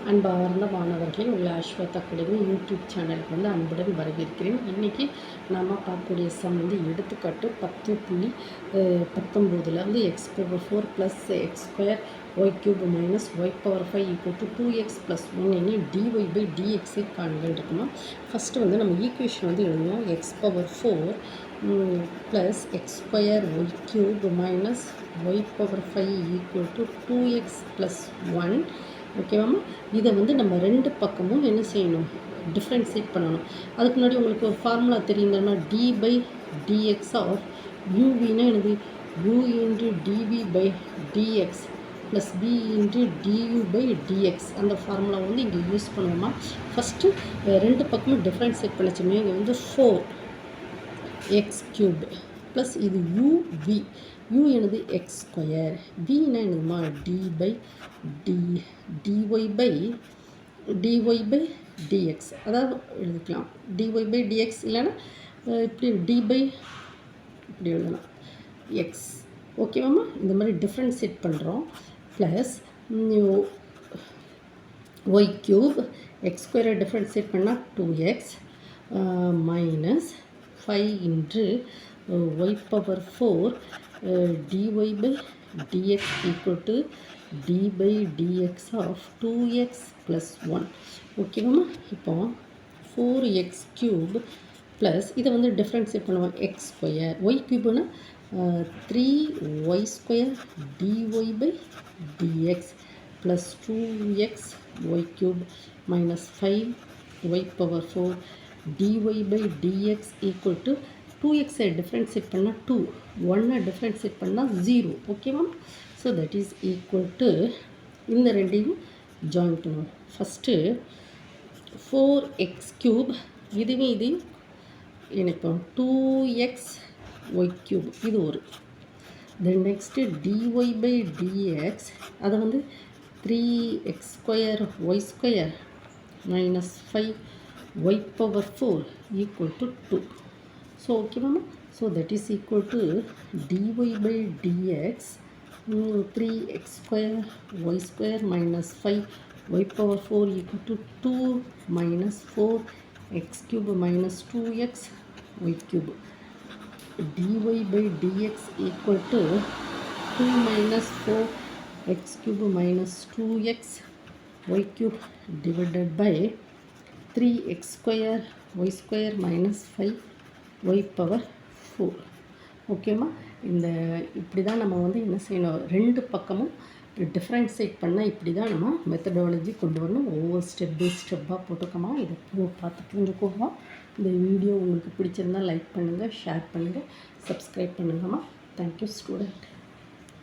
அன்பார்ந்த மாணவர்களே, உங்கள் ஆஷ்வத் அகாடமி யூடியூப் சேனலுக்கு அன்புடன் வரவேற்கிறேன். இன்றைக்கி நாம் பார்க்கக்கூடிய சம் எடுத்துக்காட்டு 10.19 x power 4 plus x square y cube minus y power 5 = 2x + 1 எனில் dy/dxஐ காண்கள் இருக்கணும். ஃபஸ்ட்டு நம்ம ஈக்குவேஷன் எழுதுவோம். X power 4 plus x square y cube minus y power 5 = 2x + 1. ஓகேவாம்மா? இதை நம்ம ரெண்டு பக்கமும் என்ன செய்யணும், டிஃப்ரென்ஷியேட் பண்ணணும். அதுக்கு முன்னாடி உங்களுக்கு ஒரு ஃபார்முலா தெரியுதுன்னா d/dx ஆஃப் uவினா எனது u × dv/dx plus b × du/dx அந்த ஃபார்முலா இங்கே யூஸ் பண்ணுவோமா. ஃபஸ்ட்டு ரெண்டு பக்கமும் டிஃப்ரென்ஷியேட் பண்ணிச்சுமே. இங்கே 4x³ ப்ளஸ் இது uv, u எனது எக்ஸ் ஸ்கொயர், vனா என்னதுமா dy/dx, அதாவது எழுதிக்கலாம் dy/dx, இல்லைன்னா இப்படி இப்படி எழுதலாம் எக்ஸ். ஓகேவாம்மா? இந்த மாதிரி டிஃப்ரென்ஷியேட் பண்ணுறோம். ப்ளஸ் ஒய் க்யூப், எக்ஸ் ஸ்கொயரை டிஃப்ரென்ஷியேட் பண்ணால் 2x minus 5 × y power 4 dy/dx = d/dx of 2x + 1. ஓகேவாம்மா? இப்போ 4x³ ப்ளஸ் இதை டிஃப்ரென்ஷியேட் பண்ணுவோம். எக்ஸ் ஸ்கொயர் ஒய் க்யூப்னா 3y² dy/dx plus 2x y³ minus 5y power 4 dy/dx = 2xஐ டிஃப்ரென்ஷியேட் பண்ணால் 2, 1ஐ டிஃப்ரென்ஷியேட் பண்ணால் 0. ஓகேவா? So that is equal to, இந்த ரெண்டையும் ஜாயின் பண்ணுவோம். ஃபஸ்ட்டு 4x³ இதையும் இணைப்போம். 2x y³ இது ஒரு. தென் நெக்ஸ்ட்டு dy/dx, அதை 3x² y² minus 5y power 4 = 2. So ஓகேவாம்மா? So that is equal to dy/dx 3x² y² minus 5y power 4 = 2 minus 4x³ minus 2x y³ dy/dx = 2 minus 4x³ minus 2x y³ divided by 3x² y² minus 5y power 4. ஓகேம்மா? இந்த இப்படி தான் நம்ம என்ன செய்யணும், ரெண்டு பக்கமும் டிஃப்ரென்ஷியேட் பண்ணால் இப்படி தான் நம்ம மெத்தடாலஜி கொண்டு வரணும். ஒவ்வொரு ஸ்டெப் பை ஸ்டெப்பாக போட்டுக்கோமா. இதை பார்த்து புரிஞ்சுக்கோமா. இந்த வீடியோ உங்களுக்கு பிடிச்சிருந்தால் லைக் பண்ணுங்கள், ஷேர் பண்ணுங்கள், சப்ஸ்கிரைப் பண்ணுங்கம்மா. Thank you student.